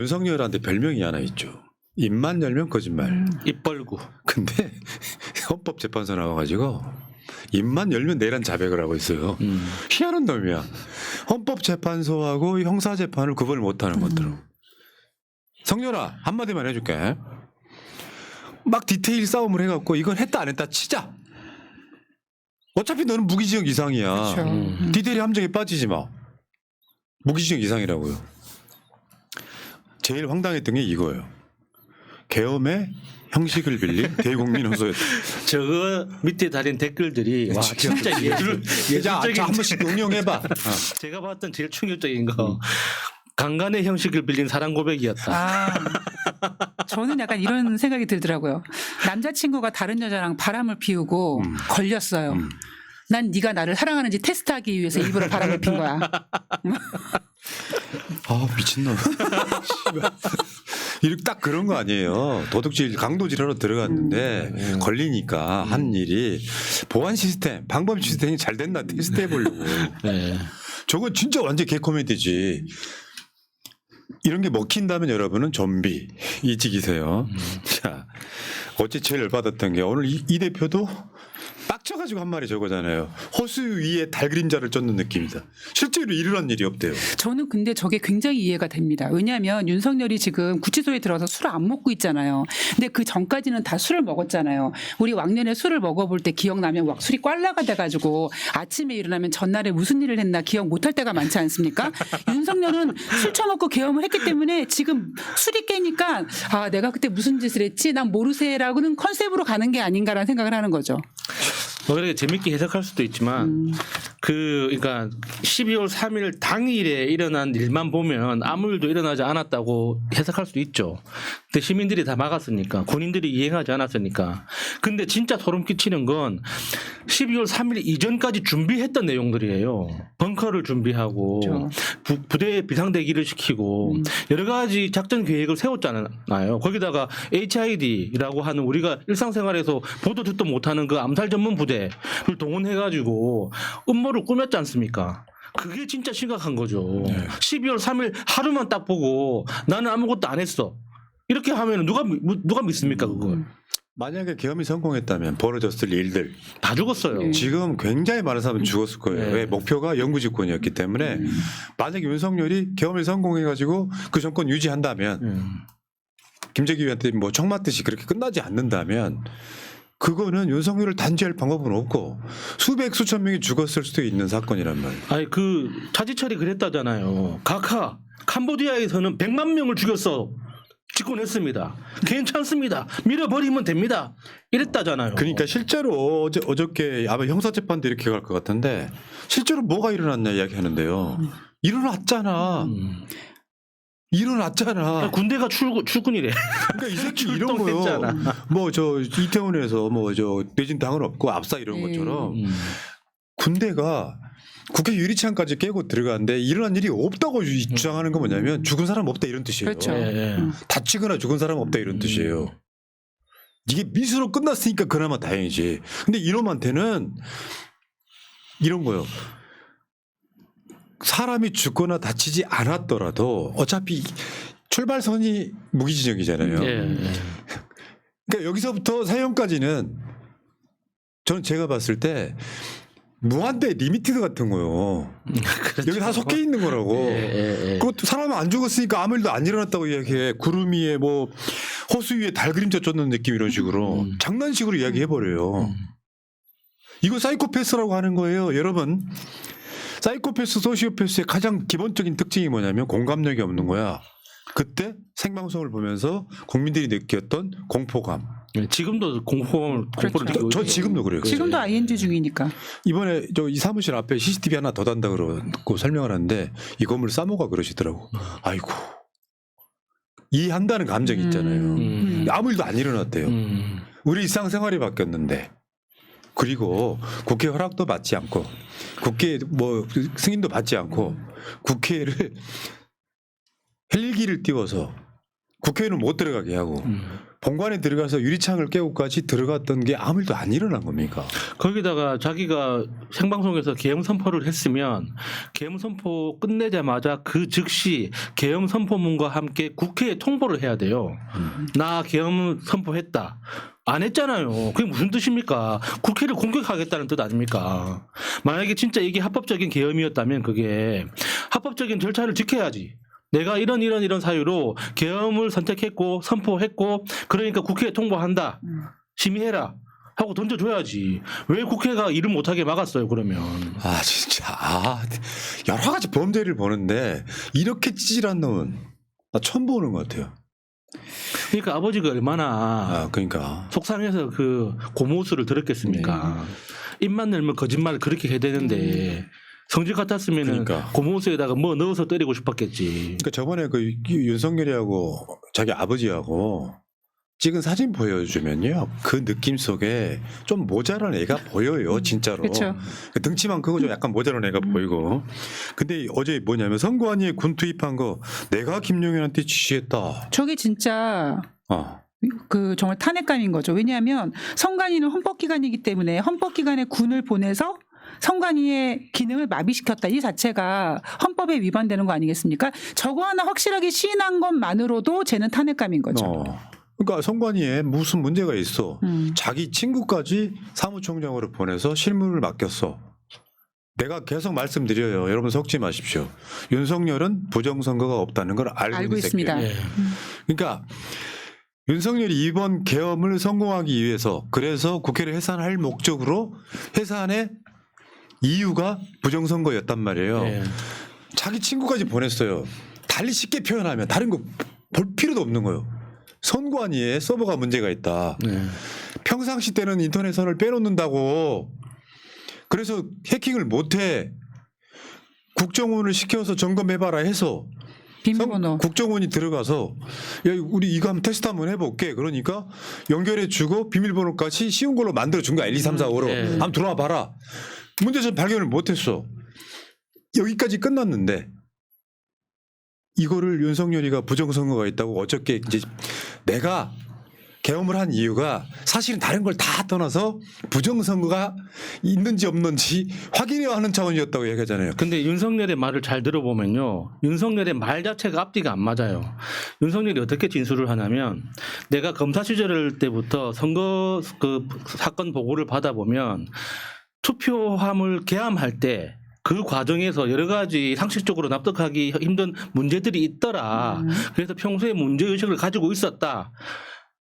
윤석열한테 별명이 하나 있죠. 입만 열면 거짓말. 입 벌고. 근데 헌법재판소 나와가지고 입만 열면 내란 자백을 하고 있어요. 희한한 놈이야. 헌법재판소하고 형사재판을 구분을 못하는 것들은. 성렬아 한마디만 해줄게. 막 디테일 싸움을 해갖고 이건 했다 안 했다 치자. 어차피 너는 무기징역 이상이야. 그렇죠. 디테일이 함정에 빠지지 마. 무기징역 이상이라고요. 제일 황당했던 게 이거예요. 계엄의 형식을 빌린 대국민 호소였다. 저거 밑에 달린 댓글들이 와 진짜 예술적인. 자, 한 번씩 응용해봐. 제가 봤던 제일 충격적인 거 강간의 형식을 빌린 사랑 고백이었다. 아, 저는 약간 이런 생각이 들더라고요. 남자친구가 다른 여자랑 바람을 피우고 걸렸어요. 난 네가 나를 사랑하는지 테스트하기 위해서 입으로 바람을 핀 거야. 아 미친놈. 이렇게 딱 그런 거 아니에요. 도둑질 강도질하러 들어갔는데 걸리니까 한 일이 보안 시스템 방범 시스템이 잘 됐나 테스트해 보려고. 네. 저건 진짜 완전 개코미디지. 이런 게 먹힌다면 여러분은 좀비 이직이세요. 자 어제 제일 열받았던 게 오늘 이 대표도 빡쳐가지고 한 말이 저거잖아요. 호수 위에 달 그림자를 쫓는 느낌이다. 실제로 일어난 일이 없대요. 저는 근데 저게 굉장히 이해가 됩니다. 왜냐하면 윤석열이 지금 구치소에 들어가서 술을 안 먹고 있잖아요. 근데 그 전까지는 다 술을 먹었잖아요. 우리 왕년에 술을 먹어볼 때 기억나면 막 술이 꽐라가 돼가지고 아침에 일어나면 전날에 무슨 일을 했나 기억 못할 때가 많지 않습니까? 윤석열은 술 처먹고 계엄을 했기 때문에 지금 술이 깨니까 아 내가 그때 무슨 짓을 했지? 난 모르세라고는 컨셉으로 가는 게 아닌가라는 생각을 하는 거죠. 뭐 그렇게 재밌게 해석할 수도 있지만 그러니까 12월 3일 당일에 일어난 일만 보면 아무 일도 일어나지 않았다고 해석할 수도 있죠. 근데 시민들이 다 막았으니까 군인들이 이행하지 않았으니까. 근데 진짜 소름 끼치는 건 12월 3일 이전까지 준비했던 내용들이에요. 벙커를 준비하고 그렇죠. 부대 비상대기를 시키고 여러 가지 작전 계획을 세웠잖아요. 거기다가 HID라고 하는 우리가 일상생활에서 보도 듣도 못하는 그 암살 전문 부대를 동원해가지고 음모를 꾸몄지 않습니까? 그게 진짜 심각한 거죠. 12월 3일 하루만 딱 보고 나는 아무것도 안 했어. 이렇게 하면 누가 믿습니까 그걸? 만약에 계엄이 성공했다면 벌어졌을 일들 다 죽었어요. 지금 굉장히 많은 사람이 죽었을 거예요. 네. 왜? 목표가 영구집권이었기 때문에 만약에 윤석열이 계엄을 성공해가지고 그 정권 유지한다면 김재규한테 뭐 총 맞듯이 그렇게 끝나지 않는다면 그거는 윤석열을 단죄할 방법은 없고 수백 수천 명이 죽었을 수도 있는 사건이란 말이에요. 아니 그 차지철이 그랬다잖아요. 각하 캄보디아에서는 100만 명을 죽였어. 집권했습니다. 괜찮습니다. 밀어버리면 됩니다. 이랬다잖아요. 그러니까 실제로 어저께 아마 형사재판도 이렇게 갈 것 같은데 실제로 뭐가 일어났냐 이야기하는데요. 일어났잖아. 일어났잖아. 군대가 출근이래. 그러니까 이 새끼 이런 거요. 출동했잖아. 뭐 저 이태원에서 뭐 저 내진 당은 없고 압사 이런 것처럼 군대가 국회 유리창까지 깨고 들어가는데 일어난 일이 없다고 주장하는 건 뭐냐면 죽은 사람 없다 이런 뜻이에요. 그렇죠. 다치거나 죽은 사람 없다 이런 뜻이에요. 이게 미수로 끝났으니까 그나마 다행이지. 근데 이놈한테는 이런 거요. 사람이 죽거나 다치지 않았더라도 어차피 출발선이 무기징역이잖아요. 그러니까 여기서부터 사형까지는 저는 제가 봤을 때 무한대 리미티드 같은 거요. 그렇죠. 여기 다 섞여 있는 거라고. 그것도 사람은 안 죽었으니까 아무 일도 안 일어났다고 이야기해. 구름 위에 뭐 호수 위에 달 그림자 쫓는 느낌 이런 식으로 장난식으로 이야기해버려요. 이거 사이코패스라고 하는 거예요. 여러분. 사이코패스, 소시오패스의 가장 기본적인 특징이 뭐냐면 공감력이 없는 거야. 그때 생방송을 보면서 국민들이 느꼈던 공포감. 지금도 공포를 느끼고 저 있어요. 지금도 그래요. 지금도 ING 중이니까. 이번에 저 이 사무실 앞에 CCTV 하나 더 단다 그러고 설명을 하는데 이 건물 사모가 그러시더라고. 아이고. 이해한다는 감정이 있잖아요. 아무 일도 안 일어났대요. 우리 일상생활이 바뀌었는데. 그리고 국회 허락도 받지 않고 국회 뭐 승인도 받지 않고 국회를 헬기를 띄워서 국회의원은 못 들어가게 하고 본관에 들어가서 유리창을 깨고까지 들어갔던 게 아무 일도 안 일어난 겁니까? 거기다가 자기가 생방송에서 계엄 선포를 했으면 계엄 선포 끝내자마자 그 즉시 계엄 선포문과 함께 국회에 통보를 해야 돼요. 나 계엄 선포했다. 안 했잖아요. 그게 무슨 뜻입니까? 국회를 공격하겠다는 뜻 아닙니까? 만약에 진짜 이게 합법적인 계엄이었다면 그게 합법적인 절차를 지켜야지. 내가 이런 사유로 계엄을 선택했고 선포했고 그러니까 국회에 통보한다. 심의해라. 하고 던져줘야지. 왜 국회가 일을 못하게 막았어요 그러면. 아 진짜 여러 가지 범죄를 보는데 이렇게 찌질한 놈은 나 처음 보는 것 같아요. 그러니까 아버지가 얼마나 그러니까 속상해서 그 고무수를 들었겠습니까. 입만 열면 거짓말을 그렇게 해야 되는데 성질 같았으면 그러니까. 고무수에다가 뭐 넣어서 때리고 싶었겠지. 그러니까 저번에 그 윤석열이하고 자기 아버지하고 찍은 사진 보여주면요 그 느낌 속에 좀 모자란 애가 보여요 진짜로. 그렇죠. 등치만 크고 좀 약간 모자란 애가 보이고. 근데 어제 뭐냐면 선관위에 군 투입한 거 내가 김용현한테 지시했다. 저게 진짜 그 정말 탄핵감인 거죠. 왜냐하면 선관위는 헌법기관이기 때문에 헌법기관에 군을 보내서 선관위의 기능을 마비시켰다. 이 자체가 헌법에 위반되는 거 아니겠습니까? 저거 하나 확실하게 시인한 것만으로도 쟤는 탄핵감인 거죠. 그러니까 선관위에 무슨 문제가 있어. 자기 친구까지 사무총장으로 보내서 실무를 맡겼어. 내가 계속 말씀드려요. 여러분 속지 마십시오. 윤석열은 부정선거가 없다는 걸 알고 있습니다. 예. 그러니까 윤석열이 이번 계엄을 성공하기 위해서 그래서 국회를 해산할 목적으로 해산의 이유가 부정선거였단 말이에요. 예. 자기 친구까지 보냈어요. 달리 쉽게 표현하면 다른 거 볼 필요도 없는 거예요. 선관위에 서버가 문제가 있다. 네. 평상시 때는 인터넷선을 빼놓는다고 그래서 해킹을 못해. 국정원을 시켜서 점검해봐라 해서 비밀번호. 국정원이 들어가서 야 우리 이거 한번 테스트 한번 해볼게. 그러니까 연결해주고 비밀번호까지 쉬운 걸로 만들어준 거야. 1, 2, 3, 4, 5로. 예. 한번 들어와 봐라. 문제점 발견을 못했어. 여기까지 끝났는데 이거를 윤석열이가 부정선거가 있다고 어저께 이제 내가 계엄을 한 이유가 사실은 다른 걸 다 떠나서 부정선거가 있는지 없는지 확인해야 하는 차원이었다고 얘기하잖아요. 근데 윤석열의 말을 잘 들어보면요. 윤석열의 말 자체가 앞뒤가 안 맞아요. 윤석열이 어떻게 진술을 하냐면 내가 검사 시절 때부터 선거 그 사건 보고를 받아보면 투표함을 개함할 때 그 과정에서 여러 가지 상식적으로 납득하기 힘든 문제들이 있더라. 그래서 평소에 문제의식을 가지고 있었다.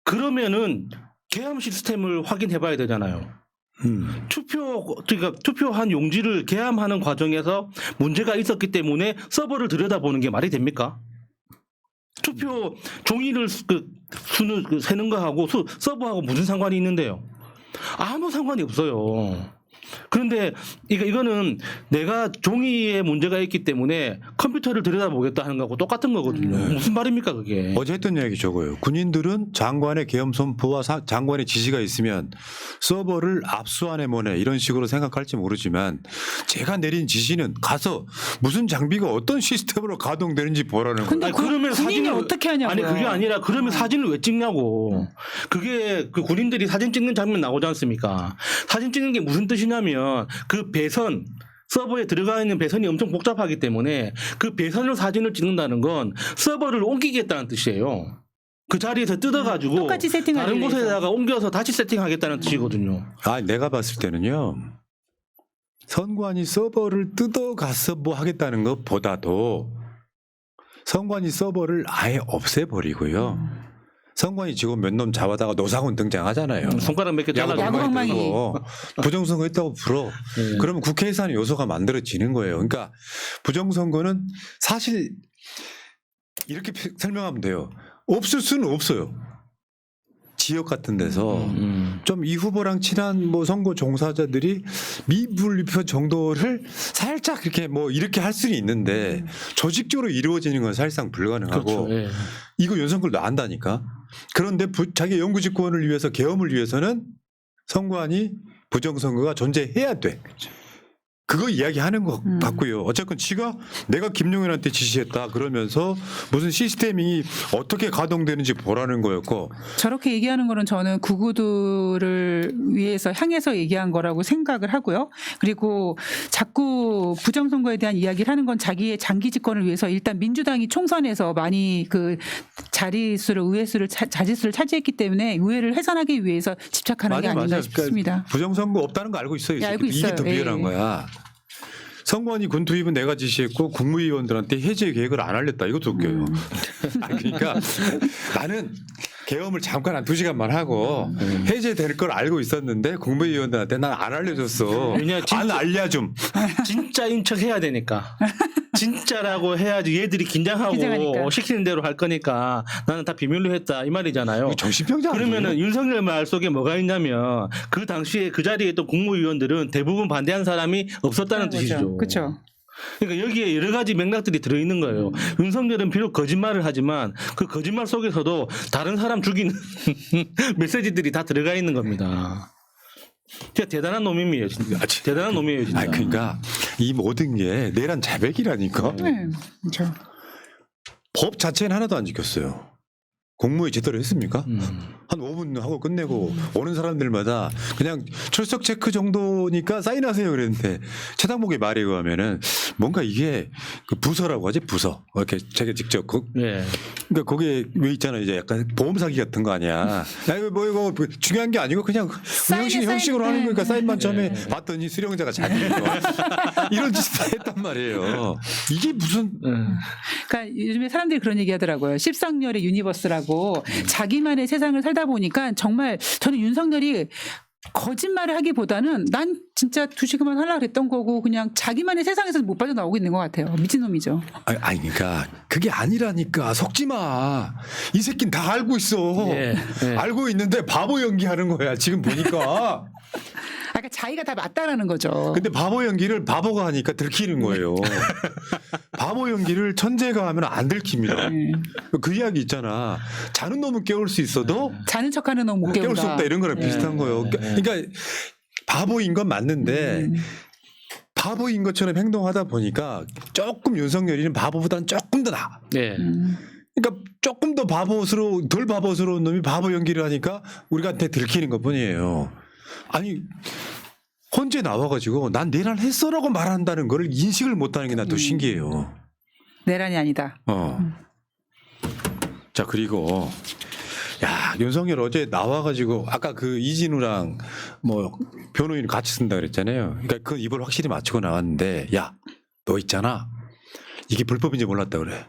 그러면은 개함 시스템을 확인해 봐야 되잖아요. 그러니까 투표한 용지를 개함하는 과정에서 문제가 있었기 때문에 서버를 들여다보는 게 말이 됩니까? 투표 종이를 세는 거하고 서버하고 무슨 상관이 있는데요? 아무 상관이 없어요. 그런데 이거는 내가 종이에 문제가 있기 때문에 컴퓨터를 들여다보겠다 하는 거하고 똑같은 거거든요. 무슨 말입니까 그게? 어제 했던 이야기 저거예요. 군인들은 장관의 계엄 선포와 장관의 지시가 있으면 서버를 압수하네 뭐네 이런 식으로 생각할지 모르지만 제가 내린 지시는 가서 무슨 장비가 어떤 시스템으로 가동되는지 보라는 근데 거예요. 그러면 군인이 사진을- 어떻게 하냐고요. 아니 그게 아니라 그러면 사진을 왜 찍냐고. 그게 그 군인들이 사진 찍는 장면 나오지 않습니까? 사진 찍는 게 무슨 뜻이냐면 그 배선 서버에 들어가 있는 배선이 엄청 복잡하기 때문에 그 배선으로 사진을 찍는다는 건 서버를 옮기겠다는 뜻이에요. 그 자리에서 뜯어가지고 똑같이 세팅하기 다른 위해서. 곳에다가 옮겨서 다시 세팅하겠다는 뜻이거든요. 내가 봤을 때는요. 선관위 서버를 뜯어가서 뭐 하겠다는 것보다도 선관위 서버를 아예 없애버리고요. 선관위 직원 몇 놈 잡아다가 노상훈 등장하잖아요. 손가락 몇 개 야구 잘라주고. 야구방망이. 부정선거 했다고 불어. 네. 그러면 국회 해산의 요소가 만들어지는 거예요. 그러니까 부정선거는 사실 이렇게 설명하면 돼요. 없을 수는 없어요. 지역 같은 데서 좀 이 후보랑 친한 뭐 선거 종사자들이 미분리표 정도를 살짝 이렇게 할 수는 있는데 조직적으로 이루어지는 건 사실상 불가능하고 그렇죠. 예. 이거 윤석열도 안다니까. 그런데 자기 영구집권을 위해서 계엄을 위해서는 선관위 부정선거가 존재해야 돼. 그거 이야기하는 것 같고요. 어쨌건 지가 내가 김용현한테 지시했다 그러면서 무슨 시스템이 어떻게 가동되는지 보라는 거였고 저렇게 얘기하는 거는 저는 구구들을 위해서 향해서 얘기한 거라고 생각을 하고요. 그리고 자꾸 부정선거에 대한 이야기를 하는 건 자기의 장기 집권을 위해서 일단 민주당이 총선에서 많이 그 자리수를 의회수를 자짓수를 차지했기 때문에 의회를 해산하기 위해서 집착하는 게 아닌가 싶습니다. 그러니까 부정선거 없다는 거 알고 있어요. 예, 알고 이게 있어요. 더 미련한 예. 거야. 선관위 군 투입은 내가 지시했고 국무위원들한테 해제 계획을 안 알렸다. 이것도 웃겨요. 아니, 그러니까 나는 계엄을 잠깐 한 2시간만 하고 해제될 걸 알고 있었는데 국무위원들한테 난 안 알려줬어. 왜냐, 진짜- 안 알려줌. 진짜인 척 해야 되니까. 진짜라고 해야지 얘들이 긴장하고 긴장하니까. 시키는 대로 할 거니까 나는 다 비밀로 했다 이 말이잖아요. 정신병자 아니에요? 그러면은 윤석열 말 속에 뭐가 있냐면 그 당시에 그 자리에 있던 국무위원들은 대부분 반대한 사람이 없었다는 뜻이죠. 그렇죠. 그러니까 여기에 여러 가지 맥락들이 들어있는 거예요. 윤석열은 비록 거짓말을 하지만 그 거짓말 속에서도 다른 사람 죽이는 메시지들이 다 들어가 있는 겁니다. 진짜 대단한 놈이에요. 진짜. 대단한 놈이에요. 진짜. 아니, 그러니까 이 모든 게 내란 자백이라니까. 네, 그렇죠. 법 자체는 하나도 안 지켰어요. 공무에 제대로 했습니까? 한 5분 하고 끝내고 오는 사람들마다 그냥 출석 체크 정도니까 사인하세요 그랬는데 최당목의 말에 의하면은 뭔가 이게 그 부서라고 하지 부서 이렇게 자기 직접 예. 그러니까 거기에 왜 있잖아 이제 약간 보험 사기 같은 거 아니야. 야, 이거 뭐 이거 중요한 게 아니고 그냥 형식으로 하는 거니까 사인만 처음에 봤더니 수령자가 자기인 거야. 이런 짓을 했단 말이에요. 이게 무슨 그러니까 요즘에 사람들이 그런 얘기하더라고요. 십상렬의 유니버스라고 자기만의 세상을 살다 보니까 정말 저는 윤석열이 거짓말을 하기보다는 난 진짜 2시간만 하려고 그랬던 거고 그냥 자기만의 세상에서 못 빠져나오고 있는 것 같아요. 미친놈이죠. 아니 그러니까 그게 아니라니까 속지 마. 이 새끼는 다 알고 있어. 예, 예. 알고 있는데 바보 연기하는 거야 지금 보니까. 그러니까 자기가 다 맞다라는 거죠. 근데 바보 연기를 바보가 하니까 들키는 거예요. 바보 연기를 천재가 하면 안 들킵니다. 네. 그 이야기 있잖아. 자는 놈은 깨울 수 있어도 자는 척하는 놈 못 깨울 수 깨운다. 없다 이런 거랑 비슷한 거예요. 그러니까 바보인 건 맞는데 바보인 것처럼 행동하다 보니까 조금 윤석열이는 바보보다는 조금 더 나아. 예. 그러니까 조금 더 덜 바보스러운 놈이 바보 연기를 하니까 우리한테 들키는 것 뿐이에요. 아니 헌재 나와가지고 난 내란 했어라고 말한다는 걸 인식을 못하는 게 난 더 신기해요. 내란이 아니다. 자 그리고 야 윤석열 어제 나와가지고 아까 그 이진우랑 뭐 변호인 같이 쓴다 그랬잖아요. 그러니까 그 입을 확실히 맞추고 나왔는데 야 너 있잖아 이게 불법인지 몰랐다 그래.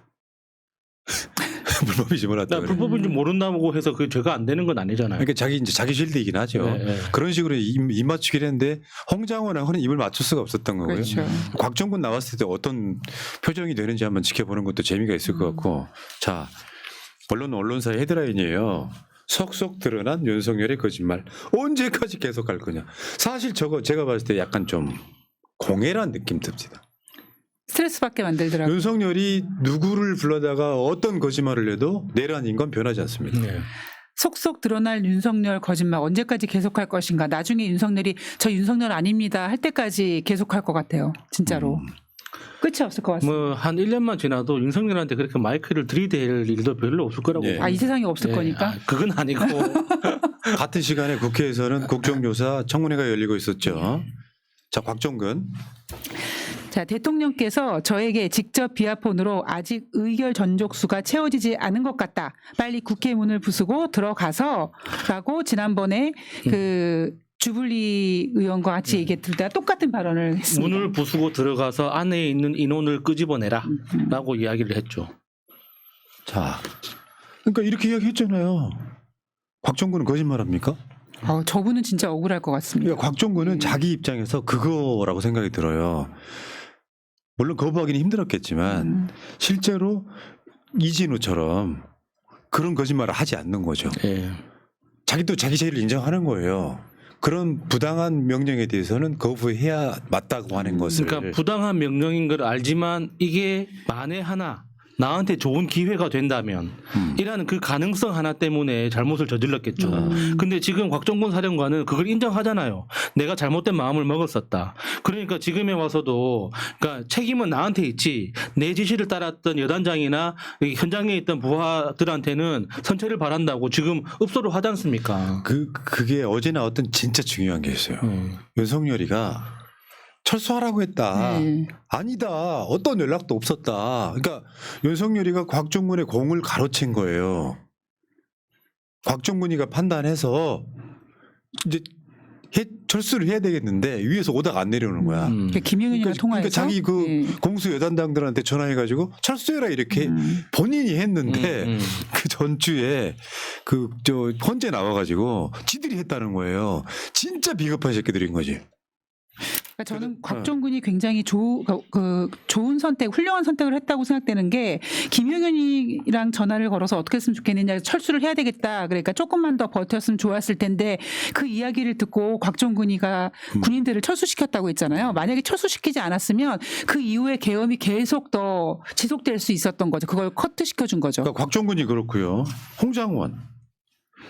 불법인지 몰랐다 그래. 불법인지 모른다고 해서 그 죄가 안 되는 건 아니잖아요. 그러니까 자기 실드이긴 하죠. 네. 그런 식으로 입 맞추기를 했는데 홍장원하고는 입을 맞출 수가 없었던 거고요. 그렇죠. 곽정근 나왔을 때 어떤 표정이 되는지 한번 지켜보는 것도 재미가 있을 것 같고 자 언론사의 헤드라인이에요. 속속 드러난 윤석열의 거짓말 언제까지 계속할 거냐. 사실 저거 제가 봤을 때 약간 좀 공해란 느낌 듭니다. 스트레스 받게 만들더라고요. 윤석열이 누구를 불러다가 어떤 거짓말을 해도 내란인 건 변하지 않습니다. 네. 속속 드러날 윤석열 거짓말 언제까지 계속할 것인가. 나중에 윤석열이 저 윤석열 아닙니다 할 때까지 계속할 것 같아요. 진짜로. 끝이 없을 것 같습니다. 뭐 한 1년만 지나도 윤석열한테 그렇게 마이크를 들이댈 일도 별로 없을 거라고. 예. 이 세상에 없을 예. 거니까. 그건 아니고. 같은 시간에 국회에서는 국정조사 청문회가 열리고 있었죠. 자 곽정근. 자, 대통령께서 저에게 직접 비아폰으로 아직 의결 전족수가 채워지지 않은 것 같다. 빨리 국회 문을 부수고 들어가서 라고 지난번에 그 주블리 의원과 같이 얘기했을 때 똑같은 발언을 했습니다. 문을 부수고 들어가서 안에 있는 인원을 끄집어내라 라고 이야기를 했죠. 자, 그러니까 이렇게 이야기했잖아요. 곽정근은 거짓말합니까? 저분은 진짜 억울할 것 같습니다. 그러니까 곽정근은 자기 입장에서 그거라고 생각이 들어요. 물론 거부하기는 힘들었겠지만 실제로 이진우처럼 그런 거짓말을 하지 않는 거죠. 예. 자기도 자기 죄를 인정하는 거예요. 그런 부당한 명령에 대해서는 거부해야 맞다고 하는 것을. 그러니까 부당한 명령인 걸 알지만 이게 만에 하나 나한테 좋은 기회가 된다면 이라는 그 가능성 하나 때문에 잘못을 저질렀겠죠. 근데 지금 곽종근 사령관은 그걸 인정하잖아요. 내가 잘못된 마음을 먹었었다. 그러니까 지금에 와서도 그러니까 책임은 나한테 있지 내 지시를 따랐던 여단장이나 현장에 있던 부하들한테는 선처를 바란다고 지금 읍소를 하지 않습니까? 그게 어제 나왔던 진짜 중요한 게 있어요. 윤석열이가 철수하라고 했다. 네. 아니다. 어떤 연락도 없었다. 그러니까 윤석열이가 곽종근의 공을 가로챈 거예요. 곽종근이가 판단해서 이제 철수를 해야 되겠는데 위에서 오다가 안 내려오는 거야. 그러니까 김용현이랑 통화해서 그러니까 자기 그 공수 여단장들한테 전화해가지고 철수해라 이렇게 본인이 했는데 그 전주에 그 저 헌재 나와가지고 지들이 했다는 거예요. 진짜 비겁한 새끼들인 거지. 그러니까 저는 곽종근이 굉장히 좋은 선택, 훌륭한 선택을 했다고 생각되는 게 김용현이랑 전화를 걸어서 어떻게 했으면 좋겠느냐, 철수를 해야 되겠다. 그러니까 조금만 더 버텼으면 좋았을 텐데 그 이야기를 듣고 곽종근이가 군인들을 철수시켰다고 했잖아요. 만약에 철수시키지 않았으면 그 이후에 계엄이 계속 더 지속될 수 있었던 거죠. 그걸 커트시켜준 거죠. 그러니까 곽종근이 그렇고요. 홍장원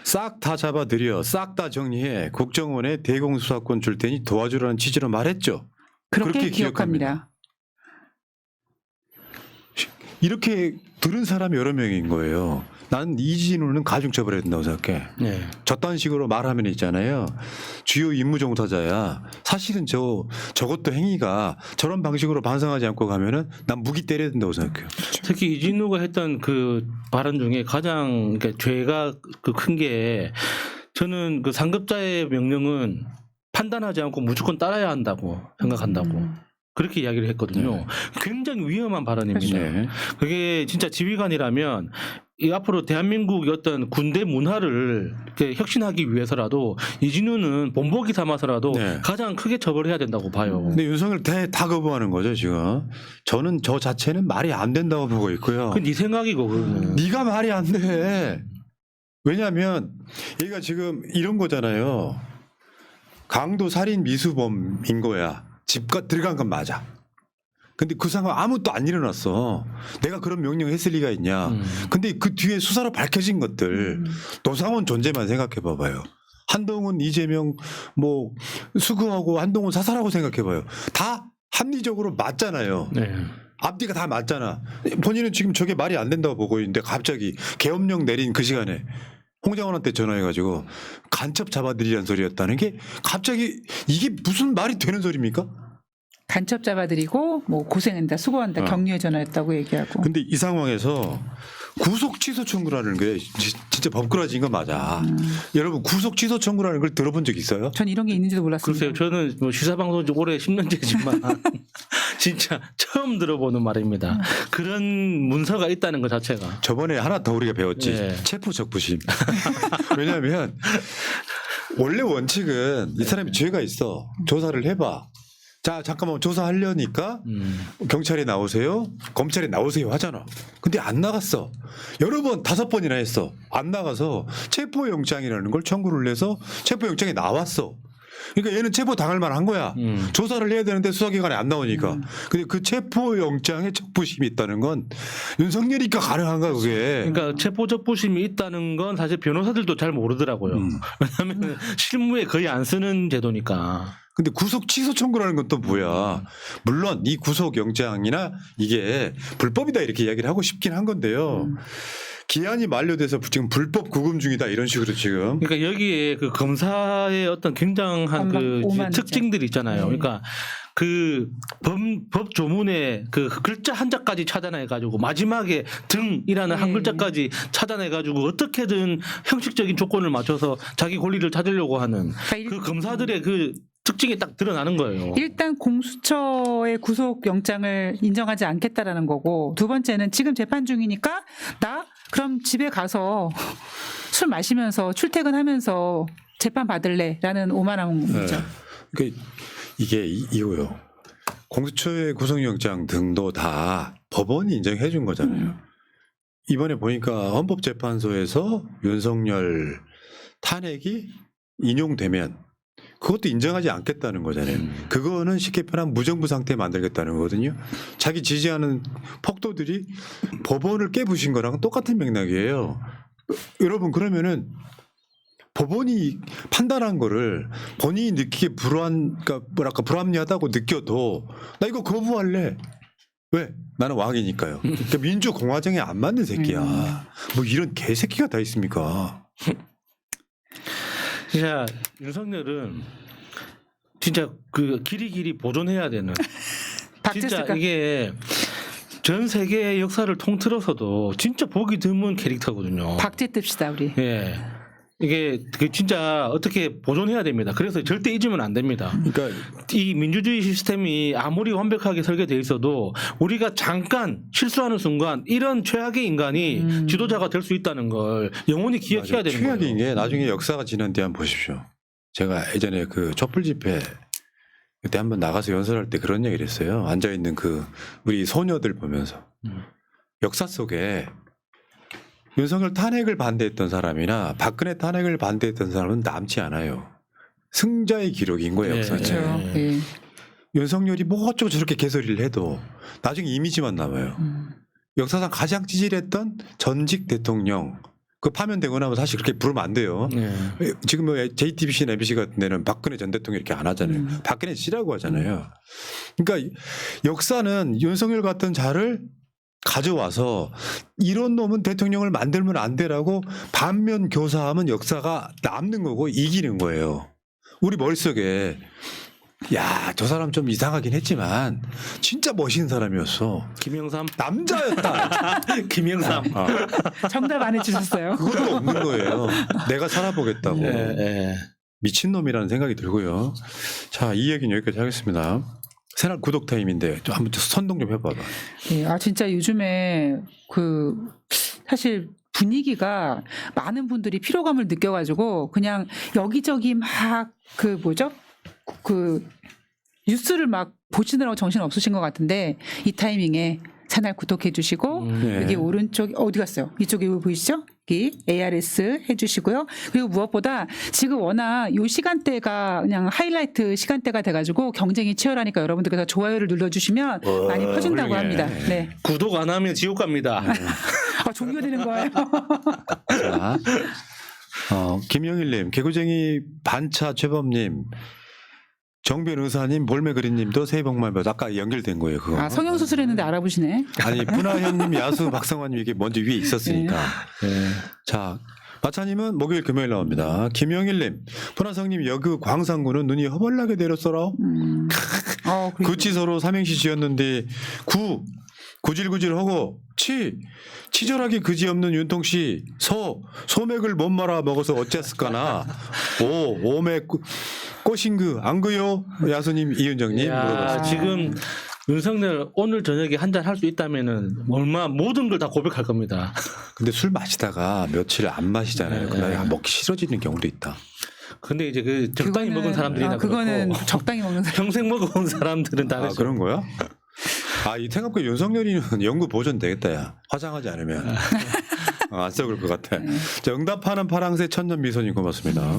싹 다 잡아들여 싹 다 정리해 국정원에 대공수사권 줄 테니 도와주라는 취지로 말했죠. 그렇게 기억합니다. 이렇게 들은 사람이 여러 명인 거예요. 난 이진우는 가중처벌해야 된다고 생각해. 네. 저딴 식으로 말하면 있잖아요. 주요 임무종사자야. 사실은 저것도 행위가 저런 방식으로 반성하지 않고 가면은 난 무기 때려야 된다고 생각해요. 특히 이진우가 했던 그 발언 중에 가장 그러니까 죄가 큰 게 저는 그 상급자의 명령은 판단하지 않고 무조건 따라야 한다고 생각한다고. 그렇게 이야기를 했거든요. 굉장히 위험한 발언입니다. 네. 그게 진짜 지휘관이라면 이 앞으로 대한민국의 어떤 군대 문화를 이렇게 혁신하기 위해서라도 이진우는 본보기 삼아서라도 네. 가장 크게 처벌해야 된다고 봐요. 근데 윤석열 다 거부하는 거죠 지금. 저는 저 자체는 말이 안 된다고 보고 있고요. 그 네 생각이고 그거는. 네가 말이 안 돼. 왜냐하면 얘가 지금 이런 거잖아요. 강도 살인 미수범인 거야. 집가 들어간 건 맞아. 근데 그 상황 아무것도 안 일어났어. 내가 그런 명령 했을 리가 있냐. 근데 그 뒤에 수사로 밝혀진 것들 노상원 존재만 생각해 봐봐요. 한동훈, 이재명 뭐 수긍하고 한동훈 사살하고 생각해 봐요. 다 합리적으로 맞잖아요. 네. 앞뒤가 다 맞잖아. 본인은 지금 저게 말이 안 된다고 보고 있는데 갑자기 계엄령 내린 그 시간에 홍장원한테 전화해가지고 간첩 잡아들이라는 소리였다는 게 갑자기 이게 무슨 말이 되는 소리입니까? 간첩 잡아들이고 뭐 고생한다, 수고한다, 격려의 전화였다고 얘기하고. 근데 이 상황에서 구속 취소 청구라는 게 진짜 법꾸라지인 거 맞아. 여러분 구속 취소 청구라는 걸 들어본 적 있어요? 전 이런 게 있는지도 몰랐습니다. 글쎄요, 저는 뭐 시사방송 올해 10년째지만 진짜 처음 들어보는 말입니다. 그런 문서가 있다는 것 자체가. 저번에 하나 더 우리가 배웠지. 네. 체포 적부심. 왜냐하면 원래 원칙은 이 사람이 죄가 있어. 조사를 해봐. 자 잠깐만 조사하려니까 경찰에 나오세요, 검찰에 나오세요 하잖아. 근데 안 나갔어. 여러 번 5번이나 했어. 안 나가서 체포영장이라는 걸 청구를 해서 체포영장이 나왔어. 그러니까 얘는 체포 당할 만한 거야. 조사를 해야 되는데 수사기관에 안 나오니까. 근데 그 체포영장에 적부심이 있다는 건 윤석열이니까 가능한가 그게. 그러니까 체포적부심이 있다는 건 사실 변호사들도 잘 모르더라고요. 왜냐하면 실무에 거의 안 쓰는 제도니까. 근데 구속 취소 청구라는 건 또 뭐야. 물론 이 구속영장이나 이게 불법이다 이렇게 이야기를 하고 싶긴 한 건데요. 기한이 만료돼서 지금 불법 구금 중이다 이런 식으로 지금. 그러니까 여기에 그 검사의 어떤 굉장한 그 특징들이 있잖아요. 그러니까 그 법 조문에 그 글자 한자까지 찾아내가지고 마지막에 등이라는 한 글자까지 찾아내가지고 어떻게든 형식적인 조건을 맞춰서 자기 권리를 찾으려고 하는 그 검사들의 그 특징이 딱 드러나는 거예요. 일단 공수처의 구속영장을 인정하지 않겠다라는 거고, 두 번째는 지금 재판 중이니까 나 그럼 집에 가서 술 마시면서 출퇴근하면서 재판 받을래라는 오만한 거죠. 그러니까 이게 이거요. 공수처의 구속영장 등도 다 법원이 인정해 준 거잖아요. 이번에 보니까 헌법재판소에서 윤석열 탄핵이 인용되면 그것도 인정하지 않겠다는 거잖아요. 그거는 쉽게 표현하면 무정부 상태에 만들겠다는 거거든요. 자기 지지하는 폭도들이 법원을 깨부신 거랑 똑같은 맥락이에요. 여러분 그러면은 법원이 판단한 거를 본인이 느끼기에 그러니까 뭐랄까 불합리하다고 느껴도 나 이거 거부할래. 왜? 나는 왕이니까요. 그러니까 민주공화정에 안 맞는 새끼야. 뭐 이런 개새끼가 다 있습니까? 진짜 윤석열은 진짜 그 길이 보존해야 되는 진짜 박제쓸까? 이게 전 세계의 역사를 통틀어서도 진짜 보기 드문 캐릭터거든요. 박제 뜹시다 우리. 예. 이게 그 진짜 어떻게 보존해야 됩니다. 그래서 절대 잊으면 안 됩니다. 그러니까 이 민주주의 시스템이 아무리 완벽하게 설계되어 있어도 우리가 잠깐 실수하는 순간 이런 최악의 인간이 지도자가 될 수 있다는 걸 영원히 기억해야 되는 거예요. 최악인 게 나중에 역사가 지난 뒤에 한번 보십시오. 제가 예전에 그 촛불 집회 그때 한번 나가서 연설할 때 그런 얘기를 했어요. 앉아 있는 그 우리 소녀들 보면서 역사 속에 윤석열 탄핵을 반대했던 사람이나 박근혜 탄핵을 반대했던 사람은 남지 않아요. 승자의 기록인 거예요. 네, 역사는. 그렇죠. 네. 예. 윤석열이 뭐 어쩌고 저렇게 개소리를 해도 나중에 이미지만 남아요. 역사상 가장 찌질했던 전직 대통령 그 파면되고 나면 사실 그렇게 부르면 안 돼요. 예. 지금 뭐 JTBC나 MBC 같은 데는 박근혜 전 대통령 이렇게 안 하잖아요. 박근혜 씨라고 하잖아요. 그러니까 역사는 윤석열 같은 자를 가져와서 이런 놈은 대통령을 만들면 안 되라고 반면 교사하면 역사가 남는 거고 이기는 거예요. 우리 머릿속에 야, 저 사람 좀 이상하긴 했지만 진짜 멋있는 사람이었어. 김영삼 남자였다. 김영삼 정답 안 해주셨어요. 그것도 없는 거예요. 내가 살아보겠다고. 예, 예. 미친놈이라는 생각이 들고요. 자, 이 얘기는 여기까지 하겠습니다. 새날 구독 타임인데 좀 한번 선동 좀 해봐봐. 예, 아 진짜 요즘에 그 사실 분위기가 많은 분들이 피로감을 느껴가지고 그냥 여기저기 막 그 뭐죠? 그 뉴스를 막 보시느라고 정신 없으신 것 같은데 이 타이밍에 채널 구독해 주시고 네. 여기 오른쪽 어디 갔어요? 이쪽에 보이시죠? 여기 ARS 해주시고요. 그리고 무엇보다 지금 워낙 이 시간대가 그냥 하이라이트 시간대가 돼가지고 경쟁이 치열하니까 여러분들께서 좋아요를 눌러주시면 많이 퍼진다고 훌륭해. 합니다. 네. 구독 안 하면 지옥 갑니다. 아, 종료되는 거예요. 자, 김영일님, 개구쟁이 반차 최범님, 정변 의사님, 볼메그리님도 새해 복 많이 받으세요. 아까 연결된 거예요, 그거. 아, 성형수술했는데 알아보시네. 아니, 분하현님, 야수, 박성환님 이게 먼저 위에 있었으니까. 예. 자, 마차님은 목요일, 금요일 나옵니다. 김영일님, 분하성님, 여그 광산구는 눈이 허벌나게 내렸어라. 그리고 구치소로 삼행시 지었는데 구질구질하고 치절하게 그지없는 윤통씨 소맥을 못 말아 먹어서 어쨌을까나 오맥 꼬싱그 안 그요? 야수님 이은정님 야, 물어봤습니다. 지금 윤석열 오늘 저녁에 한 잔 할 수 있다면은 얼마 모든 걸 다 고백할 겁니다. 근데 술 마시다가 며칠 안 마시잖아요. 그다음에 먹기 싫어지는 경우도 있다. 근데 이제 그 적당히 먹은 사람들이나 그거는 그렇고 적당히 먹는 사람. 평생 먹어온 사람들은 다르죠. 그런 거야? 이 생각보다 윤석열이는 연구 보존 되겠다, 야. 화장하지 않으면. 안 썩을 것 같아. 자, 응답하는 파랑새 천년 미소님 고맙습니다.